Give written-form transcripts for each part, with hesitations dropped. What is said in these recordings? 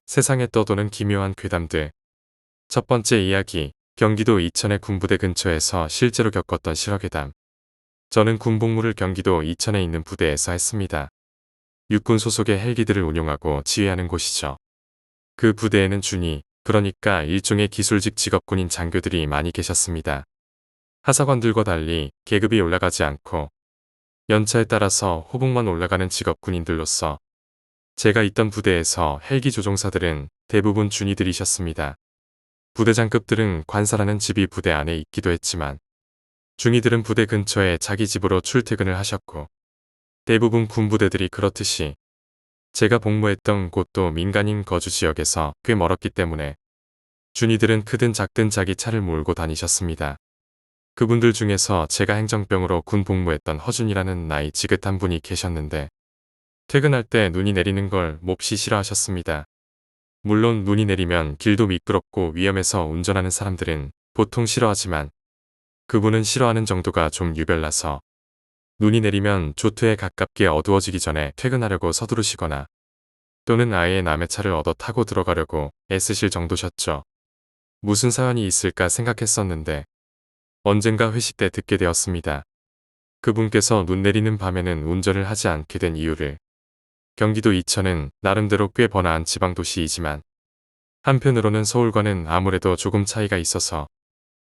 세상에 떠도는 기묘한 괴담들. 첫 번째 이야기, 경기도 이천의 군부대 근처에서 실제로 겪었던 실화괴담. 저는 군복무를 경기도 이천에 있는 부대에서 했습니다. 육군 소속의 헬기들을 운용하고 지휘하는 곳이죠. 그 부대에는 준이, 그러니까 일종의 기술직 직업군인 장교들이 많이 계셨습니다. 하사관들과 달리 계급이 올라가지 않고 연차에 따라서 호봉만 올라가는 직업군인들로서 제가 있던 부대에서 헬기 조종사들은 대부분 준이들이셨습니다. 부대장급들은 관사라는 집이 부대 안에 있기도 했지만 중이들은 부대 근처에 자기 집으로 출퇴근을 하셨고 대부분 군부대들이 그렇듯이 제가 복무했던 곳도 민간인 거주 지역에서 꽤 멀었기 때문에 준이들은 크든 작든 자기 차를 몰고 다니셨습니다. 그분들 중에서 제가 행정병으로 군 복무했던 허준이라는 나이 지긋한 분이 계셨는데 퇴근할 때 눈이 내리는 걸 몹시 싫어하셨습니다. 물론 눈이 내리면 길도 미끄럽고 위험해서 운전하는 사람들은 보통 싫어하지만 그분은 싫어하는 정도가 좀 유별나서 눈이 내리면 조퇴에 가깝게 어두워지기 전에 퇴근하려고 서두르시거나 또는 아예 남의 차를 얻어 타고 들어가려고 애쓰실 정도셨죠. 무슨 사연이 있을까 생각했었는데 언젠가 회식 때 듣게 되었습니다. 그분께서 눈 내리는 밤에는 운전을 하지 않게 된 이유를. 경기도 이천은 나름대로 꽤 번화한 지방도시이지만 한편으로는 서울과는 아무래도 조금 차이가 있어서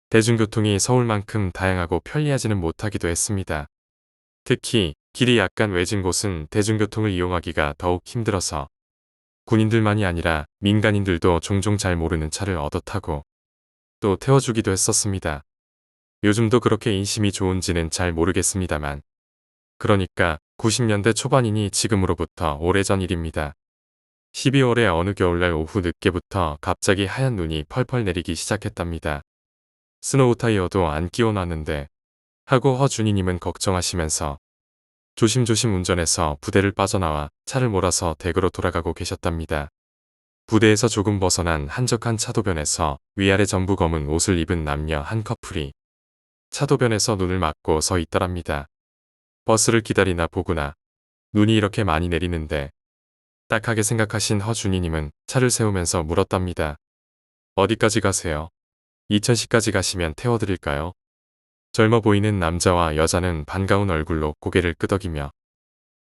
대중교통이 서울만큼 다양하고 편리하지는 못하기도 했습니다. 특히 길이 약간 외진 곳은 대중교통을 이용하기가 더욱 힘들어서 군인들만이 아니라 민간인들도 종종 잘 모르는 차를 얻어 타고 또 태워주기도 했었습니다. 요즘도 그렇게 인심이 좋은지는 잘 모르겠습니다만 그러니까 90년대 초반이니 지금으로부터 오래전 일입니다. 12월의 어느 겨울날 오후 늦게부터 갑자기 하얀 눈이 펄펄 내리기 시작했답니다. 스노우 타이어도 안 끼워놨는데 하고 허준이님은 걱정하시면서 조심조심 운전해서 부대를 빠져나와 차를 몰아서 댁으로 돌아가고 계셨답니다. 부대에서 조금 벗어난 한적한 차도변에서 위아래 전부 검은 옷을 입은 남녀 한 커플이 차도변에서 눈을 맞고 서 있더랍니다. 버스를 기다리나 보구나. 눈이 이렇게 많이 내리는데 딱하게 생각하신 허준이님은 차를 세우면서 물었답니다. 어디까지 가세요? 이천시까지 가시면 태워드릴까요? 젊어 보이는 남자와 여자는 반가운 얼굴로 고개를 끄덕이며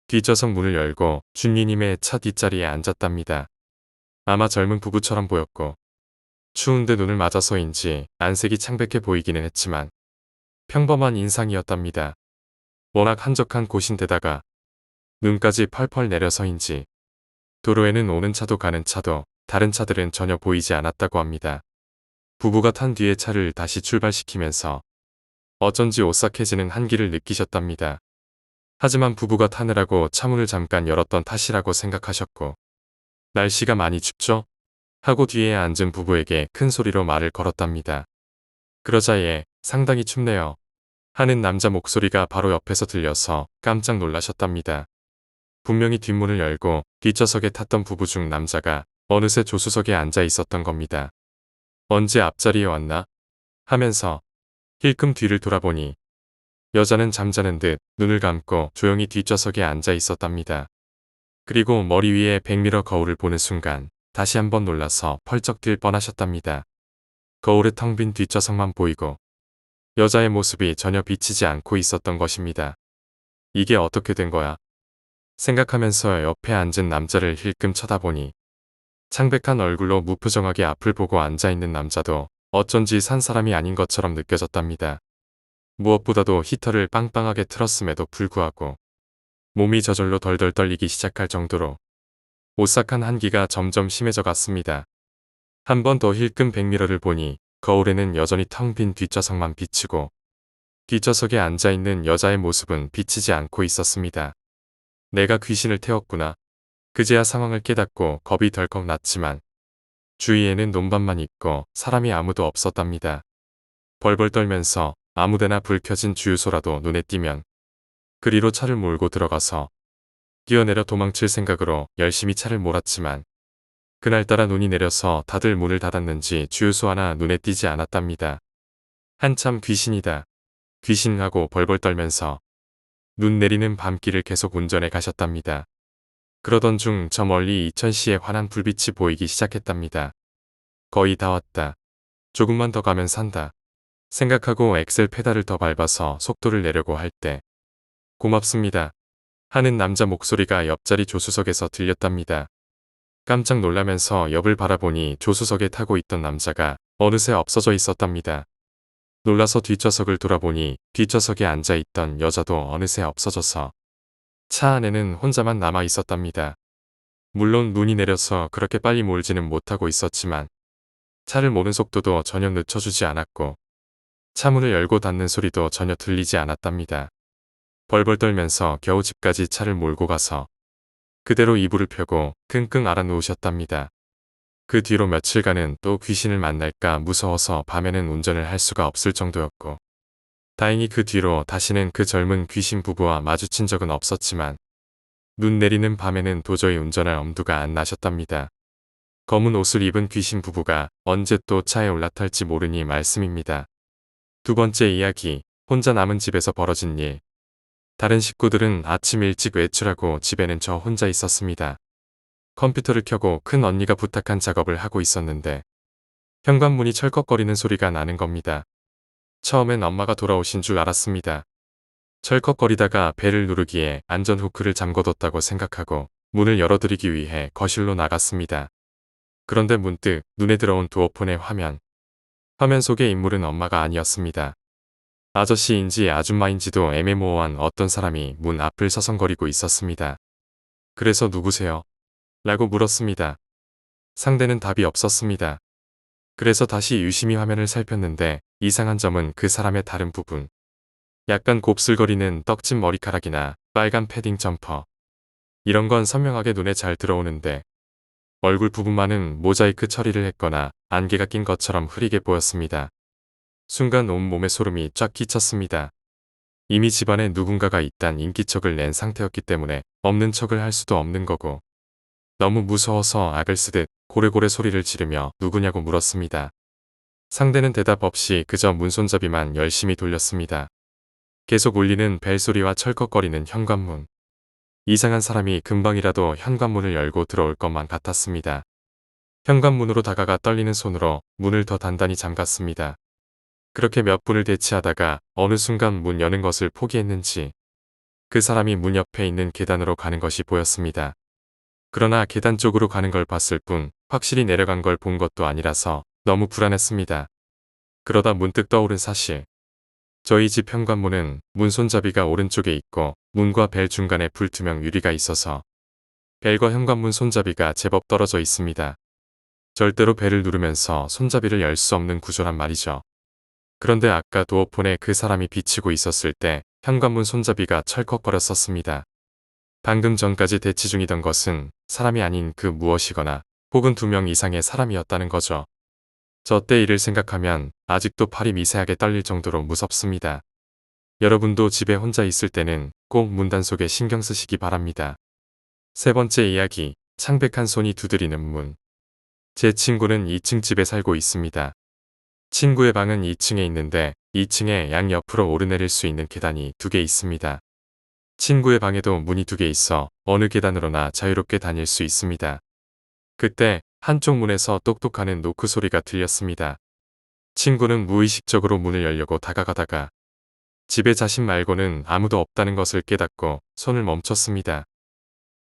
뒷좌석 문을 열고 준이님의 차 뒷자리에 앉았답니다. 아마 젊은 부부처럼 보였고 추운데 눈을 맞아서인지 안색이 창백해 보이기는 했지만 평범한 인상이었답니다. 워낙 한적한 곳인데다가 눈까지 펄펄 내려서인지 도로에는 오는 차도 가는 차도 다른 차들은 전혀 보이지 않았다고 합니다. 부부가 탄 뒤에 차를 다시 출발시키면서 어쩐지 오싹해지는 한기를 느끼셨답니다. 하지만 부부가 타느라고 차문을 잠깐 열었던 탓이라고 생각하셨고 날씨가 많이 춥죠? 하고 뒤에 앉은 부부에게 큰 소리로 말을 걸었답니다. 그러자 얘 상당히 춥네요. 하는 남자 목소리가 바로 옆에서 들려서 깜짝 놀라셨답니다. 분명히 뒷문을 열고 뒷좌석에 탔던 부부 중 남자가 어느새 조수석에 앉아 있었던 겁니다. 언제 앞자리에 왔나? 하면서 힐끔 뒤를 돌아보니 여자는 잠자는 듯 눈을 감고 조용히 뒷좌석에 앉아 있었답니다. 그리고 머리 위에 백미러 거울을 보는 순간 다시 한번 놀라서 펄쩍 뛸 뻔하셨답니다. 거울에 텅 빈 뒷좌석만 보이고 여자의 모습이 전혀 비치지 않고 있었던 것입니다. 이게 어떻게 된 거야? 생각하면서 옆에 앉은 남자를 힐끔 쳐다보니 창백한 얼굴로 무표정하게 앞을 보고 앉아있는 남자도 어쩐지 산 사람이 아닌 것처럼 느껴졌답니다. 무엇보다도 히터를 빵빵하게 틀었음에도 불구하고 몸이 저절로 덜덜 떨리기 시작할 정도로 오싹한 한기가 점점 심해져 갔습니다. 한 번 더 힐끔 백미러를 보니 거울에는 여전히 텅 빈 뒷좌석만 비치고 뒷좌석에 앉아있는 여자의 모습은 비치지 않고 있었습니다. 내가 귀신을 태웠구나. 그제야 상황을 깨닫고 겁이 덜컥 났지만 주위에는 논밭만 있고 사람이 아무도 없었답니다. 벌벌 떨면서 아무데나 불 켜진 주유소라도 눈에 띄면 그리로 차를 몰고 들어가서 뛰어내려 도망칠 생각으로 열심히 차를 몰았지만 그날따라 눈이 내려서 다들 문을 닫았는지 주유소 하나 눈에 띄지 않았답니다. 한참 귀신이다. 귀신하고 벌벌 떨면서 눈 내리는 밤길을 계속 운전해 가셨답니다. 그러던 중 저 멀리 이천시에 환한 불빛이 보이기 시작했답니다. 거의 다 왔다. 조금만 더 가면 산다. 생각하고 엑셀 페달을 더 밟아서 속도를 내려고 할 때 고맙습니다. 하는 남자 목소리가 옆자리 조수석에서 들렸답니다. 깜짝 놀라면서 옆을 바라보니 조수석에 타고 있던 남자가 어느새 없어져 있었답니다. 놀라서 뒷좌석을 돌아보니 뒷좌석에 앉아있던 여자도 어느새 없어져서 차 안에는 혼자만 남아 있었답니다. 물론 눈이 내려서 그렇게 빨리 몰지는 못하고 있었지만 차를 모는 속도도 전혀 늦춰주지 않았고 차문을 열고 닫는 소리도 전혀 들리지 않았답니다. 벌벌 떨면서 겨우 집까지 차를 몰고 가서 그대로 이불을 펴고 끙끙 앓아누우셨답니다. 그 뒤로 며칠간은 또 귀신을 만날까 무서워서 밤에는 운전을 할 수가 없을 정도였고 다행히 그 뒤로 다시는 그 젊은 귀신 부부와 마주친 적은 없었지만 눈 내리는 밤에는 도저히 운전할 엄두가 안 나셨답니다. 검은 옷을 입은 귀신 부부가 언제 또 차에 올라탈지 모르니 말씀입니다. 두 번째 이야기, 혼자 남은 집에서 벌어진 일. 다른 식구들은 아침 일찍 외출하고 집에는 저 혼자 있었습니다. 컴퓨터를 켜고 큰 언니가 부탁한 작업을 하고 있었는데 현관문이 철컥거리는 소리가 나는 겁니다. 처음엔 엄마가 돌아오신 줄 알았습니다. 철컥거리다가 벨을 누르기에 안전 후크를 잠궈뒀다고 생각하고 문을 열어드리기 위해 거실로 나갔습니다. 그런데 문득 눈에 들어온 두어폰의 화면. 화면 속의 인물은 엄마가 아니었습니다. 아저씨인지 아줌마인지도 애매모호한 어떤 사람이 문 앞을 서성거리고 있었습니다. 그래서 누구세요? 라고 물었습니다. 상대는 답이 없었습니다. 그래서 다시 유심히 화면을 살폈는데 이상한 점은 그 사람의 다른 부분. 약간 곱슬거리는 떡진 머리카락이나 빨간 패딩 점퍼. 이런 건 선명하게 눈에 잘 들어오는데 얼굴 부분만은 모자이크 처리를 했거나 안개가 낀 것처럼 흐리게 보였습니다. 순간 온몸에 소름이 쫙 끼쳤습니다. 이미 집안에 누군가가 있단 인기척을 낸 상태였기 때문에 없는 척을 할 수도 없는 거고 너무 무서워서 악을 쓰듯 고래고래 소리를 지르며 누구냐고 물었습니다. 상대는 대답 없이 그저 문손잡이만 열심히 돌렸습니다. 계속 울리는 벨소리와 철컥거리는 현관문. 이상한 사람이 금방이라도 현관문을 열고 들어올 것만 같았습니다. 현관문으로 다가가 떨리는 손으로 문을 더 단단히 잠갔습니다. 그렇게 몇 분을 대치하다가 어느 순간 문 여는 것을 포기했는지 그 사람이 문 옆에 있는 계단으로 가는 것이 보였습니다. 그러나 계단 쪽으로 가는 걸 봤을 뿐 확실히 내려간 걸 본 것도 아니라서 너무 불안했습니다. 그러다 문득 떠오른 사실. 저희 집 현관문은 문 손잡이가 오른쪽에 있고 문과 벨 중간에 불투명 유리가 있어서 벨과 현관문 손잡이가 제법 떨어져 있습니다. 절대로 벨을 누르면서 손잡이를 열 수 없는 구조란 말이죠. 그런데 아까 도어폰에 그 사람이 비치고 있었을 때 현관문 손잡이가 철컥거렸었습니다. 방금 전까지 대치 중이던 것은 사람이 아닌 그 무엇이거나 혹은 2명 이상의 사람이었다는 거죠. 저 때 일을 생각하면 아직도 팔이 미세하게 떨릴 정도로 무섭습니다. 여러분도 집에 혼자 있을 때는 꼭 문단속에 신경 쓰시기 바랍니다. 세 번째 이야기, 창백한 손이 두드리는 문. 제 친구는 2층 집에 살고 있습니다. 친구의 방은 2층에 있는데 2층에 양옆으로 오르내릴 수 있는 계단이 2개 있습니다. 친구의 방에도 문이 2개 있어 어느 계단으로나 자유롭게 다닐 수 있습니다. 그때 한쪽 문에서 똑똑하는 노크 소리가 들렸습니다. 친구는 무의식적으로 문을 열려고 다가가다가 집에 자신 말고는 아무도 없다는 것을 깨닫고 손을 멈췄습니다.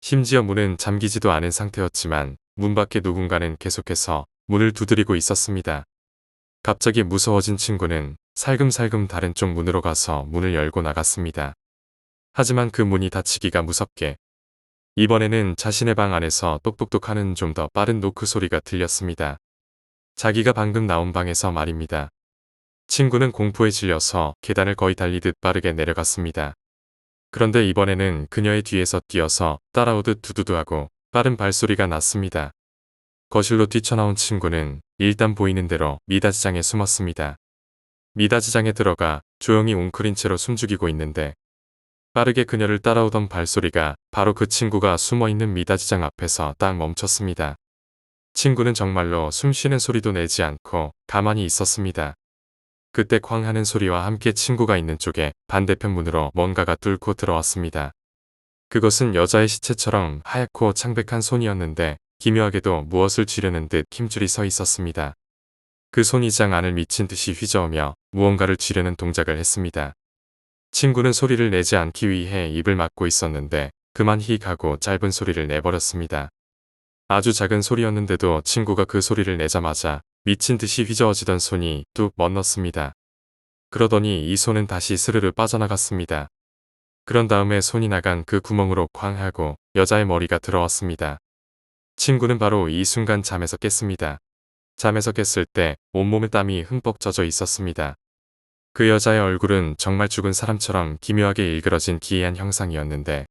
심지어 문은 잠기지도 않은 상태였지만 문 밖에 누군가는 계속해서 문을 두드리고 있었습니다. 갑자기 무서워진 친구는 살금살금 다른 쪽 문으로 가서 문을 열고 나갔습니다. 하지만 그 문이 닫히기가 무섭게 이번에는 자신의 방 안에서 똑똑똑 하는 좀 더 빠른 노크 소리가 들렸습니다. 자기가 방금 나온 방에서 말입니다. 친구는 공포에 질려서 계단을 거의 달리듯 빠르게 내려갔습니다. 그런데 이번에는 그녀의 뒤에서 뛰어서 따라오듯 두두두하고 빠른 발소리가 났습니다. 거실로 뛰쳐나온 친구는 일단 보이는 대로 미닫이장에 숨었습니다. 미닫이장에 들어가 조용히 웅크린 채로 숨죽이고 있는데 빠르게 그녀를 따라오던 발소리가 바로 그 친구가 숨어있는 미닫이장 앞에서 딱 멈췄습니다. 친구는 정말로 숨쉬는 소리도 내지 않고 가만히 있었습니다. 그때 쾅 하는 소리와 함께 친구가 있는 쪽에 반대편 문으로 뭔가가 뚫고 들어왔습니다. 그것은 여자의 시체처럼 하얗고 창백한 손이었는데 기묘하게도 무엇을 쥐려는 듯 힘줄이 서 있었습니다. 그 손이 장 안을 미친 듯이 휘저으며 무언가를 쥐려는 동작을 했습니다. 친구는 소리를 내지 않기 위해 입을 막고 있었는데 그만 히 하고 짧은 소리를 내버렸습니다. 아주 작은 소리였는데도 친구가 그 소리를 내자마자 미친 듯이 휘저어지던 손이 뚝 멎었습니다. 그러더니 이 손은 다시 스르르 빠져나갔습니다. 그런 다음에 손이 나간 그 구멍으로 쾅 하고 여자의 머리가 들어왔습니다. 친구는 바로 이 순간 잠에서 깼습니다. 잠에서 깼을 때 온몸에 땀이 흠뻑 젖어 있었습니다. 그 여자의 얼굴은 정말 죽은 사람처럼 기묘하게 일그러진 기이한 형상이었는데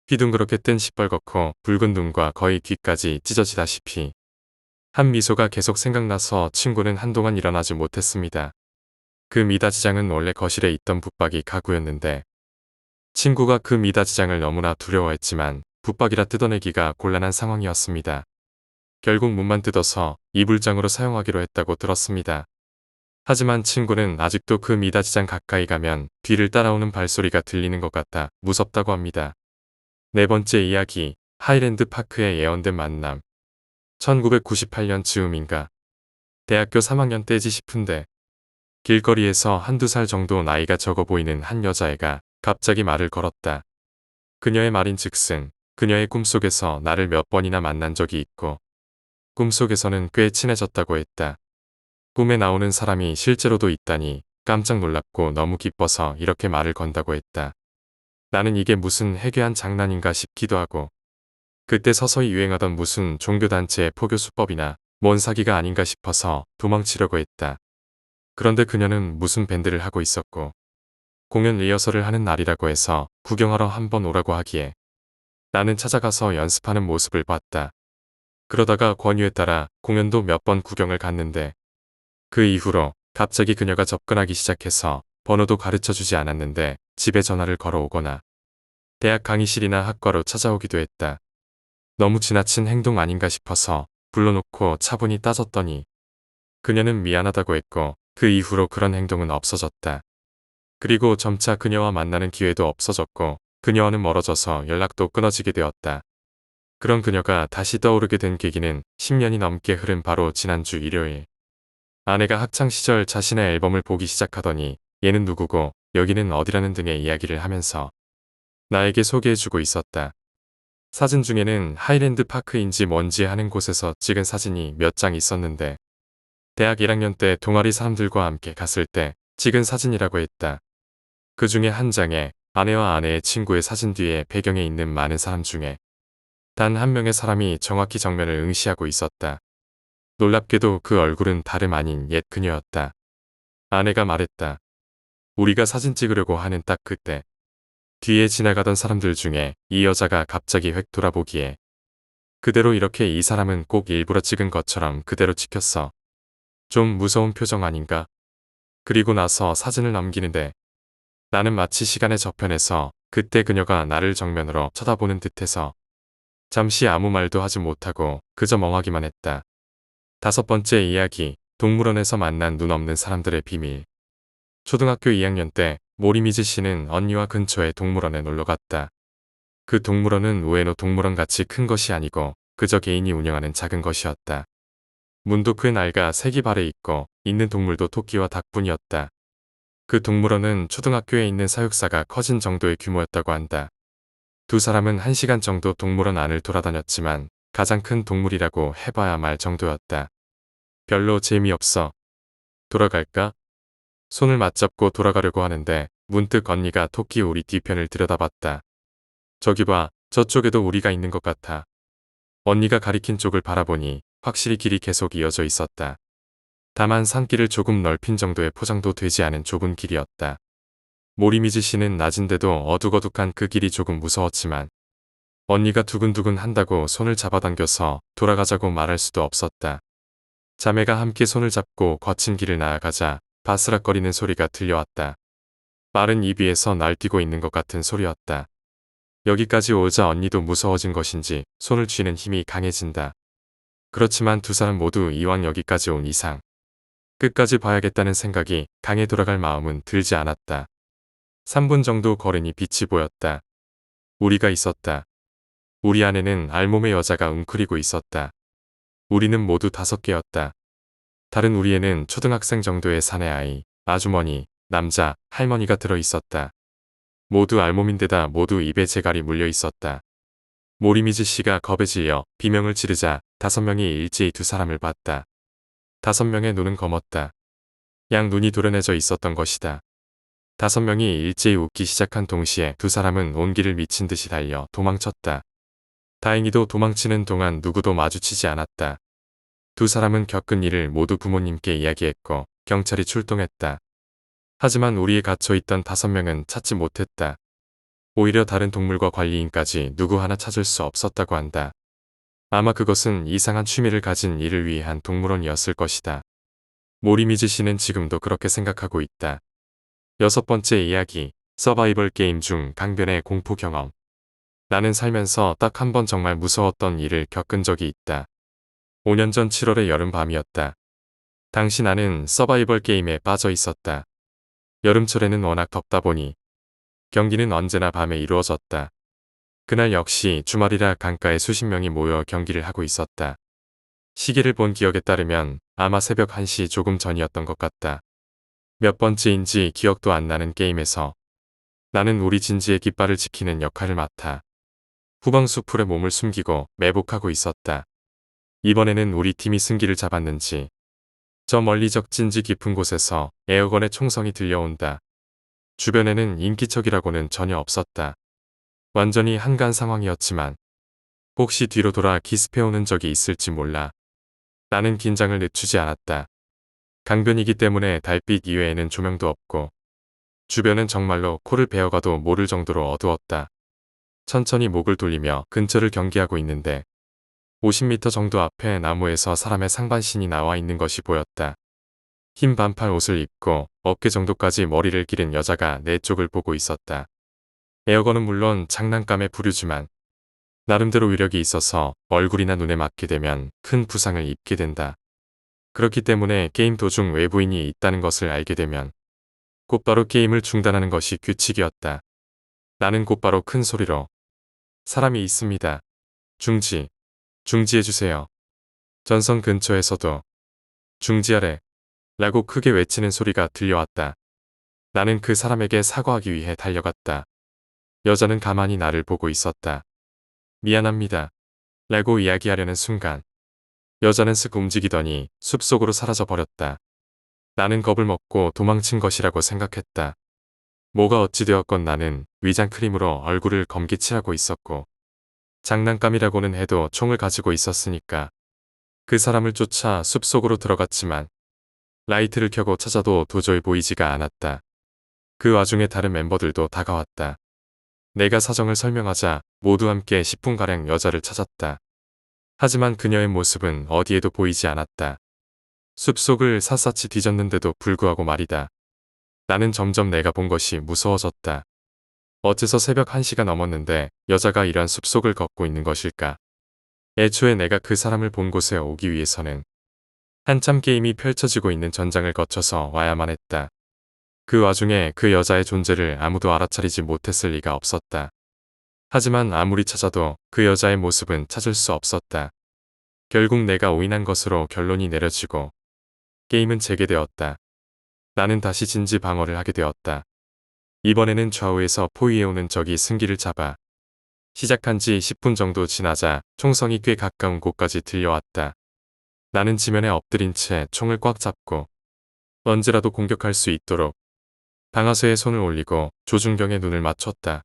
휘둥그렇게 뜬 시뻘겋고 붉은 눈과 거의 귀까지 찢어지다시피 한 미소가 계속 생각나서 친구는 한동안 일어나지 못했습니다. 그 미닫이장은 원래 거실에 있던 붙박이 가구였는데 친구가 그 미닫이장을 너무나 두려워했지만 붙박이라 뜯어내기가 곤란한 상황이었습니다. 결국 문만 뜯어서 이불장으로 사용하기로 했다고 들었습니다. 하지만 친구는 아직도 그 미닫이장 가까이 가면 뒤를 따라오는 발소리가 들리는 것 같아 무섭다고 합니다. 네 번째 이야기, 하이랜드 파크의 예언된 만남. 1998년 즈음인가. 대학교 3학년 때지 싶은데 길거리에서 한두 살 정도 나이가 적어 보이는 한 여자애가 갑자기 말을 걸었다. 그녀의 말인즉슨 그녀의 꿈속에서 나를 몇 번이나 만난 적이 있고 꿈속에서는 꽤 친해졌다고 했다. 꿈에 나오는 사람이 실제로도 있다니 깜짝 놀랍고 너무 기뻐서 이렇게 말을 건다고 했다. 나는 이게 무슨 해괴한 장난인가 싶기도 하고 그때 서서히 유행하던 무슨 종교단체의 포교 수법이나 뭔 사기가 아닌가 싶어서 도망치려고 했다. 그런데 그녀는 무슨 밴드를 하고 있었고 공연 리허설을 하는 날이라고 해서 구경하러 한번 오라고 하기에 나는 찾아가서 연습하는 모습을 봤다. 그러다가 권유에 따라 공연도 몇 번 구경을 갔는데 그 이후로 갑자기 그녀가 접근하기 시작해서 번호도 가르쳐주지 않았는데 집에 전화를 걸어오거나 대학 강의실이나 학과로 찾아오기도 했다. 너무 지나친 행동 아닌가 싶어서 불러놓고 차분히 따졌더니 그녀는 미안하다고 했고 그 이후로 그런 행동은 없어졌다. 그리고 점차 그녀와 만나는 기회도 없어졌고 그녀와는 멀어져서 연락도 끊어지게 되었다. 그런 그녀가 다시 떠오르게 된 계기는 10년이 넘게 흐른 바로 지난주 일요일. 아내가 학창시절 자신의 앨범을 보기 시작하더니 얘는 누구고 여기는 어디라는 등의 이야기를 하면서 나에게 소개해주고 있었다. 사진 중에는 하이랜드 파크인지 뭔지 하는 곳에서 찍은 사진이 몇 장 있었는데 대학 1학년 때 동아리 사람들과 함께 갔을 때 찍은 사진이라고 했다. 그 중에 한 장에 아내와 아내의 친구의 사진 뒤에 배경에 있는 많은 사람 중에 단 한 명의 사람이 정확히 정면을 응시하고 있었다. 놀랍게도 그 얼굴은 다름 아닌 옛 그녀였다. 아내가 말했다. 우리가 사진 찍으려고 하는 딱 그때 뒤에 지나가던 사람들 중에 이 여자가 갑자기 획 돌아보기에 그대로 이렇게 이 사람은 꼭 일부러 찍은 것처럼 그대로 찍혔어. 좀 무서운 표정 아닌가? 그리고 나서 사진을 넘기는데 나는 마치 시간의 저편에서 그때 그녀가 나를 정면으로 쳐다보는 듯해서 잠시 아무 말도 하지 못하고 그저 멍하기만 했다. 다섯 번째 이야기, 동물원에서 만난 눈 없는 사람들의 비밀. 초등학교 2학년 때 모리미즈 씨는 언니와 근처의 동물원에 놀러 갔다. 그 동물원은 우에노 동물원 같이 큰 것이 아니고 그저 개인이 운영하는 작은 것이었다. 문도 꽤 낡아 색이 발에 있고 있는 동물도 토끼와 닭뿐이었다. 그 동물원은 초등학교에 있는 사육사가 커진 정도의 규모였다고 한다. 두 사람은 1시간 정도 동물원 안을 돌아다녔지만 가장 큰 동물이라고 해봐야 말 정도였다. 별로 재미없어. 돌아갈까? 손을 맞잡고 돌아가려고 하는데 문득 언니가 토끼 우리 뒤편을 들여다봤다. 저기 봐, 저쪽에도 우리가 있는 것 같아. 언니가 가리킨 쪽을 바라보니 확실히 길이 계속 이어져 있었다. 다만 산길을 조금 넓힌 정도의 포장도 되지 않은 좁은 길이었다. 모리미즈 씨는 낮은데도 어둑어둑한 그 길이 조금 무서웠지만 언니가 두근두근 한다고 손을 잡아당겨서 돌아가자고 말할 수도 없었다. 자매가 함께 손을 잡고 거친 길을 나아가자 바스락거리는 소리가 들려왔다. 마른 입 위에서 날뛰고 있는 것 같은 소리였다. 여기까지 오자 언니도 무서워진 것인지 손을 쥐는 힘이 강해진다. 그렇지만 두 사람 모두 이왕 여기까지 온 이상 끝까지 봐야겠다는 생각이 강에 돌아갈 마음은 들지 않았다. 3분 정도 걸으니 빛이 보였다. 우리가 있었다. 우리 안에는 알몸의 여자가 웅크리고 있었다. 우리는 모두 5개였다. 다른 우리에는 초등학생 정도의 사내 아이, 아주머니, 남자, 할머니가 들어 있었다. 모두 알몸인데다 모두 입에 재갈이 물려 있었다. 모리미즈 씨가 겁에 질려 비명을 지르자 5명이 일제히 두 사람을 봤다. 5명의 눈은 검었다. 양 눈이 도려내져 있었던 것이다. 5명이 일제히 웃기 시작한 동시에 두 사람은 온기를 미친 듯이 달려 도망쳤다. 다행히도 도망치는 동안 누구도 마주치지 않았다. 두 사람은 겪은 일을 모두 부모님께 이야기했고 경찰이 출동했다. 하지만 우리에 갇혀있던 5명은 찾지 못했다. 오히려 다른 동물과 관리인까지 누구 하나 찾을 수 없었다고 한다. 아마 그것은 이상한 취미를 가진 이를 위한 동물원이었을 것이다. 모리미즈 씨는 지금도 그렇게 생각하고 있다. 6번째 이야기, 서바이벌 게임 중 강변의 공포 경험. 나는 살면서 딱 한 번 정말 무서웠던 일을 겪은 적이 있다. 5년 전 7월의 여름밤이었다. 당시 나는 서바이벌 게임에 빠져 있었다. 여름철에는 워낙 덥다 보니 경기는 언제나 밤에 이루어졌다. 그날 역시 주말이라 강가에 수십 명이 모여 경기를 하고 있었다. 시계를 본 기억에 따르면 아마 새벽 1시 조금 전이었던 것 같다. 몇 번째인지 기억도 안 나는 게임에서 나는 우리 진지의 깃발을 지키는 역할을 맡아 후방수 풀에 몸을 숨기고 매복하고 있었다. 이번에는 우리 팀이 승기를 잡았는지 저 멀리 적진지 깊은 곳에서 에어건의 총성이 들려온다. 주변에는 인기척이라고는 전혀 없었다. 완전히 한가한 상황이었지만 혹시 뒤로 돌아 기습해오는 적이 있을지 몰라. 나는 긴장을 늦추지 않았다. 강변이기 때문에 달빛 이외에는 조명도 없고 주변은 정말로 코를 베어가도 모를 정도로 어두웠다. 천천히 목을 돌리며 근처를 경계하고 있는데 50m 정도 앞에 나무에서 사람의 상반신이 나와 있는 것이 보였다. 흰 반팔 옷을 입고 어깨 정도까지 머리를 기른 여자가 내 쪽을 보고 있었다. 에어건은 물론 장난감의 부류지만 나름대로 위력이 있어서 얼굴이나 눈에 맞게 되면 큰 부상을 입게 된다. 그렇기 때문에 게임 도중 외부인이 있다는 것을 알게 되면 곧바로 게임을 중단하는 것이 규칙이었다. 나는 곧바로 큰 소리로 사람이 있습니다. 중지해주세요. 전선 근처에서도 중지하래 라고 크게 외치는 소리가 들려왔다. 나는 그 사람에게 사과하기 위해 달려갔다. 여자는 가만히 나를 보고 있었다. 미안합니다. 라고 이야기하려는 순간 여자는 쓱 움직이더니 숲속으로 사라져 버렸다. 나는 겁을 먹고 도망친 것이라고 생각했다. 뭐가 어찌되었건 나는 위장 크림으로 얼굴을 검기칠하고 있었고 장난감이라고는 해도 총을 가지고 있었으니까 그 사람을 쫓아 숲속으로 들어갔지만 라이트를 켜고 찾아도 도저히 보이지가 않았다. 그 와중에 다른 멤버들도 다가왔다. 내가 사정을 설명하자 모두 함께 10분가량 여자를 찾았다. 하지만 그녀의 모습은 어디에도 보이지 않았다. 숲속을 샅샅이 뒤졌는데도 불구하고 말이다. 나는 점점 내가 본 것이 무서워졌다. 어째서 새벽 1시가 넘었는데 여자가 이런 숲속을 걷고 있는 것일까? 애초에 내가 그 사람을 본 곳에 오기 위해서는 한참 게임이 펼쳐지고 있는 전장을 거쳐서 와야만 했다. 그 와중에 그 여자의 존재를 아무도 알아차리지 못했을 리가 없었다. 하지만 아무리 찾아도 그 여자의 모습은 찾을 수 없었다. 결국 내가 오인한 것으로 결론이 내려지고 게임은 재개되었다. 나는 다시 진지 방어를 하게 되었다. 이번에는 좌우에서 포위해오는 적이 승기를 잡아 시작한 지 10분 정도 지나자 총성이 꽤 가까운 곳까지 들려왔다. 나는 지면에 엎드린 채 총을 꽉 잡고 언제라도 공격할 수 있도록 방아쇠에 손을 올리고 조준경에 눈을 맞췄다.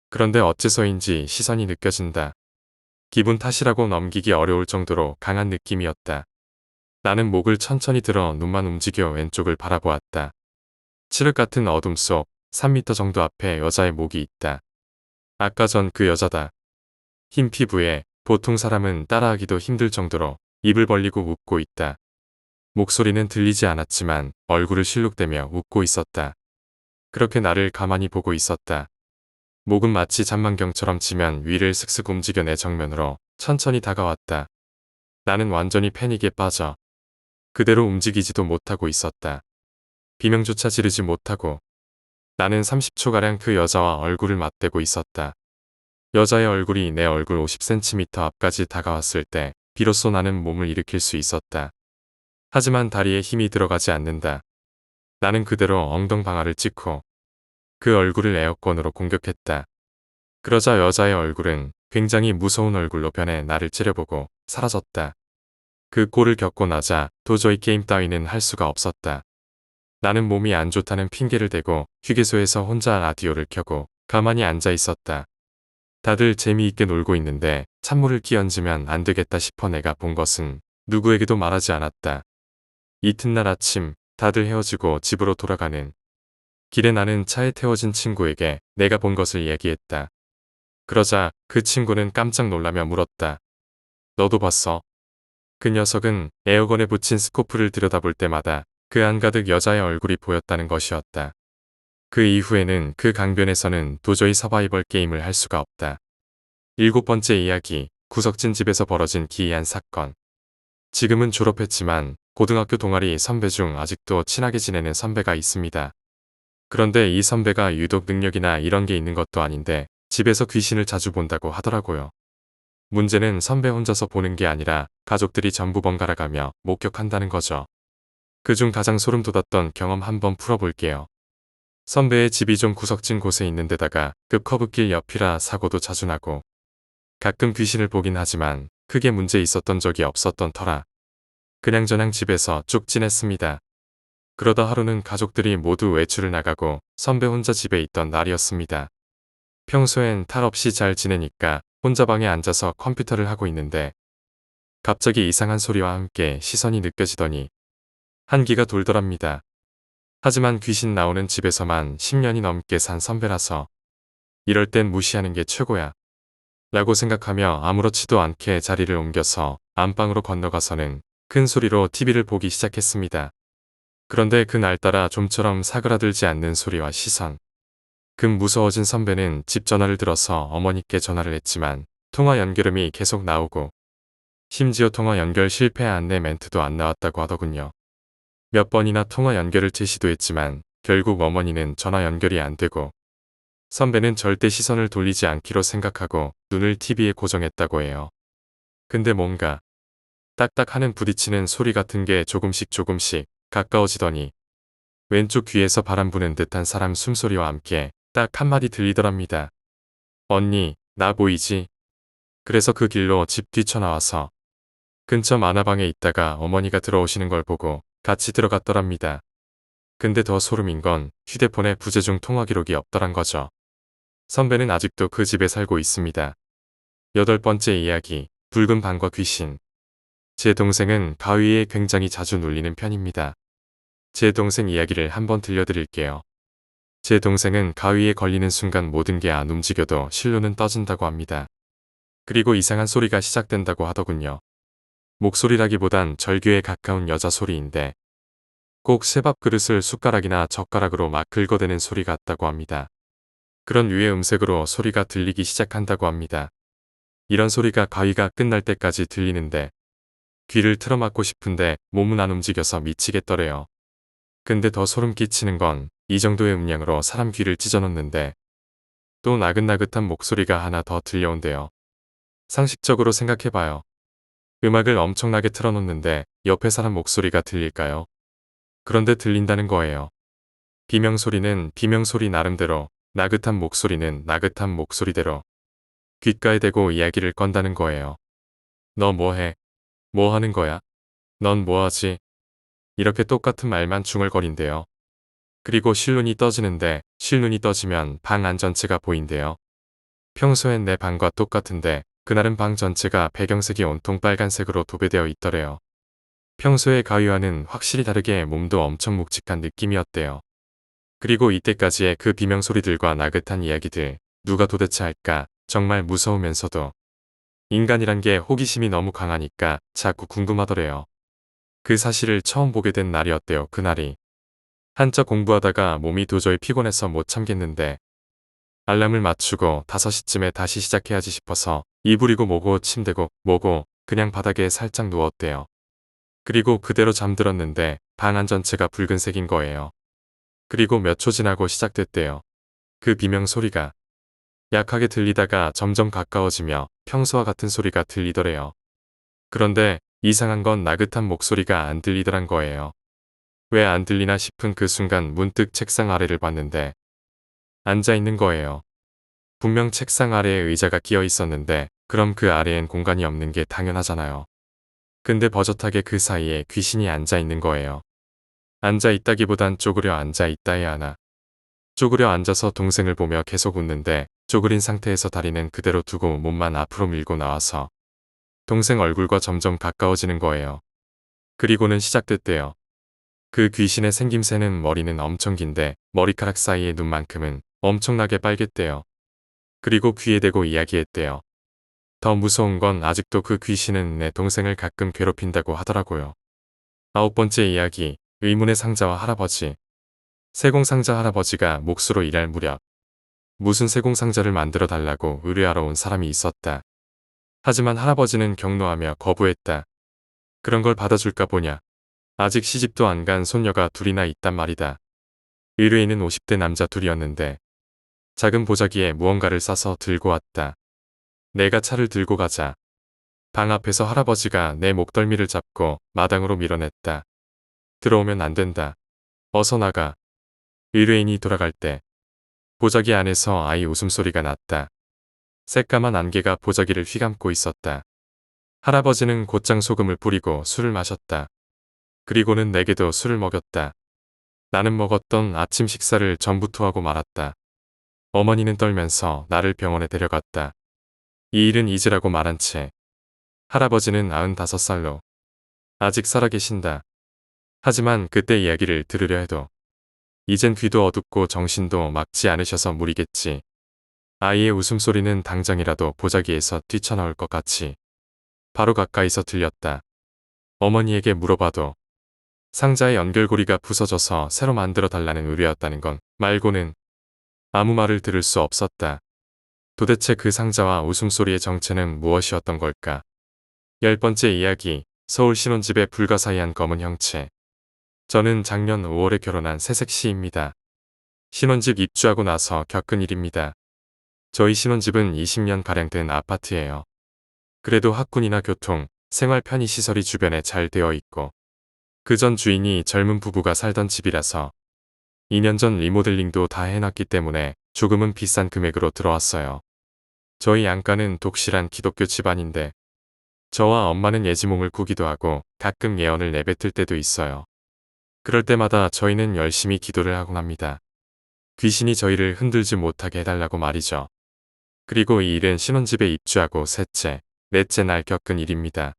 그런데 어째서인지 시선이 느껴진다. 기분 탓이라고 넘기기 어려울 정도로 강한 느낌이었다. 나는 목을 천천히 들어 눈만 움직여 왼쪽을 바라보았다. 칠흑 같은 어둠 속 3m 정도 앞에 여자의 목이 있다. 아까 전 그 여자다. 흰 피부에 보통 사람은 따라하기도 힘들 정도로 입을 벌리고 웃고 있다. 목소리는 들리지 않았지만 얼굴을 실룩대며 웃고 있었다. 그렇게 나를 가만히 보고 있었다. 목은 마치 잔망경처럼 지면 위를 슥슥 움직여 내 정면으로 천천히 다가왔다. 나는 완전히 패닉에 빠져 그대로 움직이지도 못하고 있었다. 비명조차 지르지 못하고 나는 30초가량 그 여자와 얼굴을 맞대고 있었다. 여자의 얼굴이 내 얼굴 50cm 앞까지 다가왔을 때 비로소 나는 몸을 일으킬 수 있었다. 하지만 다리에 힘이 들어가지 않는다. 나는 그대로 엉덩방아를 찍고 그 얼굴을 에어건으로 공격했다. 그러자 여자의 얼굴은 굉장히 무서운 얼굴로 변해 나를 째려보고 사라졌다. 그 꼴을 겪고 나자 도저히 게임 따위는 할 수가 없었다. 나는 몸이 안 좋다는 핑계를 대고 휴게소에서 혼자 라디오를 켜고 가만히 앉아 있었다. 다들 재미있게 놀고 있는데 찬물을 끼얹으면 안 되겠다 싶어 내가 본 것은 누구에게도 말하지 않았다. 이튿날 아침 다들 헤어지고 집으로 돌아가는 길에 나는 차에 태워진 친구에게 내가 본 것을 얘기했다. 그러자 그 친구는 깜짝 놀라며 물었다. 너도 봤어? 그 녀석은 에어건에 붙인 스코프를 들여다볼 때마다 그 안 가득 여자의 얼굴이 보였다는 것이었다. 그 이후에는 그 강변에서는 도저히 서바이벌 게임을 할 수가 없다. 7번째 이야기, 구석진 집에서 벌어진 기이한 사건. 지금은 졸업했지만 고등학교 동아리 선배 중 아직도 친하게 지내는 선배가 있습니다. 그런데 이 선배가 유독 능력이나 이런 게 있는 것도 아닌데 집에서 귀신을 자주 본다고 하더라고요. 문제는 선배 혼자서 보는 게 아니라 가족들이 전부 번갈아가며 목격한다는 거죠. 그중 가장 소름 돋았던 경험 한번 풀어볼게요. 선배의 집이 좀 구석진 곳에 있는 데다가 급 커브길 옆이라 사고도 자주 나고 가끔 귀신을 보긴 하지만 크게 문제 있었던 적이 없었던 터라 그냥저냥 집에서 쭉 지냈습니다. 그러다 하루는 가족들이 모두 외출을 나가고 선배 혼자 집에 있던 날이었습니다. 평소엔 탈 없이 잘 지내니까 혼자 방에 앉아서 컴퓨터를 하고 있는데 갑자기 이상한 소리와 함께 시선이 느껴지더니 한기가 돌더랍니다. 하지만 귀신 나오는 집에서만 10년이 넘게 산 선배라서 이럴 땐 무시하는 게 최고야. 라고 생각하며 아무렇지도 않게 자리를 옮겨서 안방으로 건너가서는 큰 소리로 TV를 보기 시작했습니다. 그런데 그날따라 좀처럼 사그라들지 않는 소리와 시선. 급 무서워진 선배는 집 전화를 들어서 어머니께 전화를 했지만 통화 연결음이 계속 나오고 심지어 통화 연결 실패 안내 멘트도 안 나왔다고 하더군요. 몇 번이나 통화 연결을 재시도했지만 결국 어머니는 전화 연결이 안 되고 선배는 절대 시선을 돌리지 않기로 생각하고 눈을 TV에 고정했다고 해요. 근데 뭔가 딱딱하는 부딪히는 소리 같은 게 조금씩 가까워지더니 왼쪽 귀에서 바람 부는 듯한 사람 숨소리와 함께 딱 한마디 들리더랍니다. 언니, 나 보이지? 그래서 그 길로 집 뛰쳐나와서 근처 만화방에 있다가 어머니가 들어오시는 걸 보고 같이 들어갔더랍니다. 근데 더 소름인 건 휴대폰에 부재중 통화 기록이 없더란 거죠. 선배는 아직도 그 집에 살고 있습니다. 8번째 이야기, 붉은 방과 귀신. 제 동생은 가위에 굉장히 자주 눌리는 편입니다. 제 동생 이야기를 한번 들려드릴게요. 제 동생은 가위에 걸리는 순간 모든 게 안 움직여도 실로는 떠진다고 합니다. 그리고 이상한 소리가 시작된다고 하더군요. 목소리라기보단 절규에 가까운 여자 소리인데 꼭 새밥 그릇을 숟가락이나 젓가락으로 막 긁어대는 소리 같다고 합니다. 그런 류의 음색으로 소리가 들리기 시작한다고 합니다. 이런 소리가 가위가 끝날 때까지 들리는데 귀를 틀어막고 싶은데 몸은 안 움직여서 미치겠더래요. 근데 더 소름 끼치는 건 이 정도의 음량으로 사람 귀를 찢어놓는데 또 나긋나긋한 목소리가 하나 더 들려온대요. 상식적으로 생각해봐요. 음악을 엄청나게 틀어놓는데 옆에 사람 목소리가 들릴까요? 그런데 들린다는 거예요. 비명소리는 비명소리 나름대로, 나긋한 목소리는 나긋한 목소리대로 귓가에 대고 이야기를 건다는 거예요. 너 뭐해? 뭐 하는 거야? 넌 뭐하지? 이렇게 똑같은 말만 중얼거린대요. 그리고 실눈이 떠지는데 실눈이 떠지면 방 안 전체가 보인대요. 평소엔 내 방과 똑같은데 그날은 방 전체가 배경색이 온통 빨간색으로 도배되어 있더래요. 평소의 가위와는 확실히 다르게 몸도 엄청 묵직한 느낌이었대요. 그리고 이때까지의 그 비명소리들과 나긋한 이야기들 누가 도대체 할까 정말 무서우면서도 인간이란 게 호기심이 너무 강하니까 자꾸 궁금하더래요. 그 사실을 처음 보게 된 날이었대요. 그날이. 한자 공부하다가 몸이 도저히 피곤해서 못 참겠는데 알람을 맞추고 5시쯤에 다시 시작해야지 싶어서 이불이고 뭐고 침대고 뭐고 그냥 바닥에 살짝 누웠대요. 그리고 그대로 잠들었는데 방 안 전체가 붉은색인 거예요. 그리고 몇 초 지나고 시작됐대요. 그 비명 소리가. 약하게 들리다가 점점 가까워지며 평소와 같은 소리가 들리더래요. 그런데 이상한 건 나긋한 목소리가 안 들리더란 거예요. 왜 안 들리나 싶은 그 순간 문득 책상 아래를 봤는데 앉아 있는 거예요. 분명 책상 아래에 의자가 끼어 있었는데 그럼 그 아래엔 공간이 없는 게 당연하잖아요. 근데 버젓하게 그 사이에 귀신이 앉아 있는 거예요. 앉아 있다기보단 쪼그려 앉아 있다 해야 하나. 쪼그려 앉아서 동생을 보며 계속 웃는데 쪼그린 상태에서 다리는 그대로 두고 몸만 앞으로 밀고 나와서 동생 얼굴과 점점 가까워지는 거예요. 그리고는 시작됐대요. 그 귀신의 생김새는 머리는 엄청 긴데 머리카락 사이의 눈만큼은 엄청나게 빨갰대요. 그리고 귀에 대고 이야기했대요. 더 무서운 건 아직도 그 귀신은 내 동생을 가끔 괴롭힌다고 하더라고요. 9번째 이야기, 의문의 상자와 할아버지. 세공상자 할아버지가 몫으로 일할 무렵 무슨 세공상자를 만들어 달라고 의뢰하러 온 사람이 있었다. 하지만 할아버지는 경로하며 거부했다. 그런 걸 받아줄까 보냐. 아직 시집도 안 간 손녀가 둘이나 있단 말이다. 의뢰인은 50대 남자 둘이었는데 작은 보자기에 무언가를 싸서 들고 왔다. 내가 차를 들고 가자. 방 앞에서 할아버지가 내 목덜미를 잡고 마당으로 밀어냈다. 들어오면 안 된다. 어서 나가. 의뢰인이 돌아갈 때 보자기 안에서 아이 웃음소리가 났다. 새까만 안개가 보자기를 휘감고 있었다. 할아버지는 곧장 소금을 뿌리고 술을 마셨다. 그리고는 내게도 술을 먹였다. 나는 먹었던 아침 식사를 전부 토하고 말았다. 어머니는 떨면서 나를 병원에 데려갔다. 이 일은 잊으라고 말한 채 할아버지는 95살로 아직 살아계신다. 하지만 그때 이야기를 들으려 해도 이젠 귀도 어둡고 정신도 막지 않으셔서 무리겠지. 아이의 웃음소리는 당장이라도 보자기에서 뛰쳐나올 것 같이 바로 가까이서 들렸다. 어머니에게 물어봐도 상자의 연결고리가 부서져서 새로 만들어 달라는 의뢰였다는 건 말고는 아무 말을 들을 수 없었다. 도대체 그 상자와 웃음소리의 정체는 무엇이었던 걸까? 10번째 이야기, 서울 신혼집의 불가사의한 검은 형체. 저는 작년 5월에 결혼한 새색시입니다. 신혼집 입주하고 나서 겪은 일입니다. 저희 신혼집은 20년가량 된 아파트예요. 그래도 학군이나 교통, 생활 편의시설이 주변에 잘 되어 있고 그 전 주인이 젊은 부부가 살던 집이라서 2년 전 리모델링도 다 해놨기 때문에 조금은 비싼 금액으로 들어왔어요. 저희 양가는 독실한 기독교 집안인데 저와 엄마는 예지몽을 꾸기도 하고 가끔 예언을 내뱉을 때도 있어요. 그럴 때마다 저희는 열심히 기도를 하곤 합니다. 귀신이 저희를 흔들지 못하게 해달라고 말이죠. 그리고 이 일은 신혼집에 입주하고 셋째, 넷째 날 겪은 일입니다.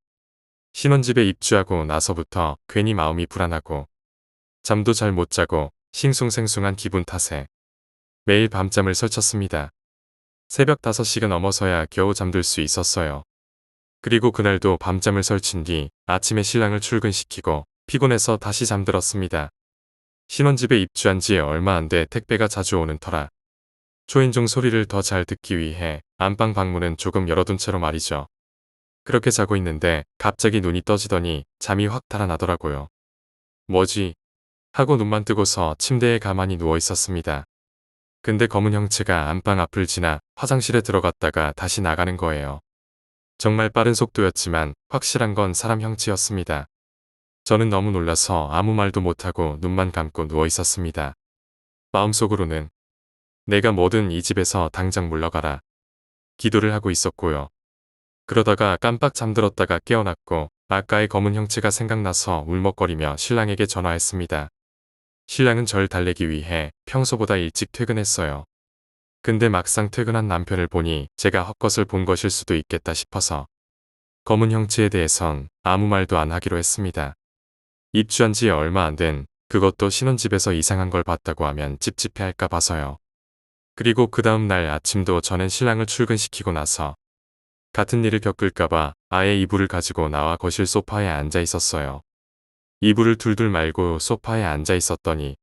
신혼집에 입주하고 나서부터 괜히 마음이 불안하고 잠도 잘 못 자고 싱숭생숭한 기분 탓에 매일 밤잠을 설쳤습니다. 새벽 5시가 넘어서야 겨우 잠들 수 있었어요. 그리고 그날도 밤잠을 설친 뒤 아침에 신랑을 출근시키고 피곤해서 다시 잠들었습니다. 신혼집에 입주한 지 얼마 안 돼 택배가 자주 오는 터라 초인종 소리를 더 잘 듣기 위해 안방 방문은 조금 열어둔 채로 말이죠. 그렇게 자고 있는데 갑자기 눈이 떠지더니 잠이 확 달아나더라고요. 뭐지? 하고 눈만 뜨고서 침대에 가만히 누워 있었습니다. 근데 검은 형체가 안방 앞을 지나 화장실에 들어갔다가 다시 나가는 거예요. 정말 빠른 속도였지만 확실한 건 사람 형체였습니다. 저는 너무 놀라서 아무 말도 못하고 눈만 감고 누워 있었습니다. 마음속으로는 내가 뭐든 이 집에서 당장 물러가라. 기도를 하고 있었고요. 그러다가 깜빡 잠들었다가 깨어났고 아까의 검은 형체가 생각나서 울먹거리며 신랑에게 전화했습니다. 신랑은 절 달래기 위해 평소보다 일찍 퇴근했어요. 근데 막상 퇴근한 남편을 보니 제가 헛것을 본 것일 수도 있겠다 싶어서 검은 형체에 대해선 아무 말도 안 하기로 했습니다. 입주한 지 얼마 안 된 그것도 신혼집에서 이상한 걸 봤다고 하면 찝찝해할까 봐서요. 그리고 그 다음 날 아침도 저는 신랑을 출근시키고 나서 같은 일을 겪을까봐 아예 이불을 가지고 나와 거실 소파에 앉아 있었어요. 이불을 둘둘 말고 소파에 앉아 있었더니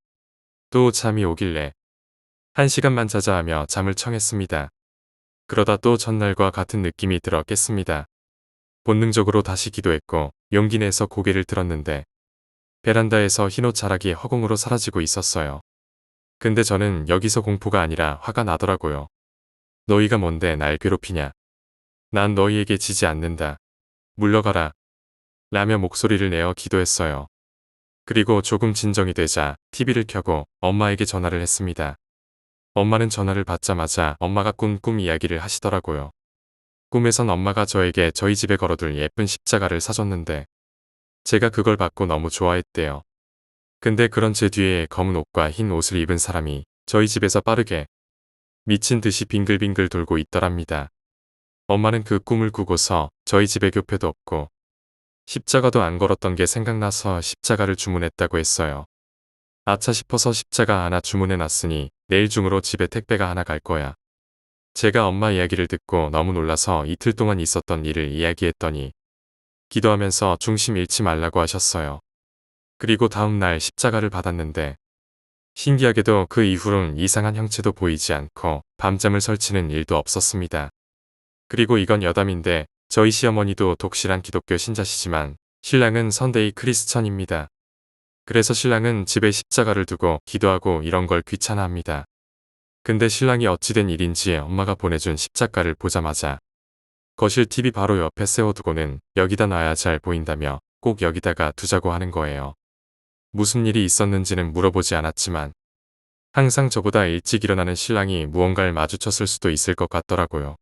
또 잠이 오길래 1시간만 자자 하며 잠을 청했습니다. 그러다 또 전날과 같은 느낌이 들어 깼습니다. 본능적으로 다시 기도했고 용기 내서 고개를 들었는데 베란다에서 흰옷 자락이 허공으로 사라지고 있었어요. 근데 저는 여기서 공포가 아니라 화가 나더라고요. 너희가 뭔데 날 괴롭히냐. 난 너희에게 지지 않는다. 물러가라. 라며 목소리를 내어 기도했어요. 그리고 조금 진정이 되자 TV를 켜고 엄마에게 전화를 했습니다. 엄마는 전화를 받자마자 엄마가 꾼 꿈 이야기를 하시더라고요. 꿈에선 엄마가 저에게 저희 집에 걸어둘 예쁜 십자가를 사줬는데 제가 그걸 받고 너무 좋아했대요. 근데 그런 제 뒤에 검은 옷과 흰 옷을 입은 사람이 저희 집에서 빠르게 미친 듯이 빙글빙글 돌고 있더랍니다. 엄마는 그 꿈을 꾸고서 저희 집에 교패도 없고 십자가도 안 걸었던 게 생각나서 십자가를 주문했다고 했어요. 아차 싶어서 십자가 하나 주문해 놨으니 내일 중으로 집에 택배가 하나 갈 거야. 제가 엄마 이야기를 듣고 너무 놀라서 이틀 동안 있었던 일을 이야기했더니 기도하면서 중심 잃지 말라고 하셨어요. 그리고 다음 날 십자가를 받았는데 신기하게도 그 이후로는 이상한 형체도 보이지 않고 밤잠을 설치는 일도 없었습니다. 그리고 이건 여담인데 저희 시어머니도 독실한 기독교 신자시지만 신랑은 선데이 크리스천입니다. 그래서 신랑은 집에 십자가를 두고 기도하고 이런 걸 귀찮아합니다. 근데 신랑이 어찌된 일인지 엄마가 보내준 십자가를 보자마자 거실 TV 바로 옆에 세워두고는 여기다 놔야 잘 보인다며 꼭 여기다가 두자고 하는 거예요. 무슨 일이 있었는지는 물어보지 않았지만 항상 저보다 일찍 일어나는 신랑이 무언가를 마주쳤을 수도 있을 것 같더라고요.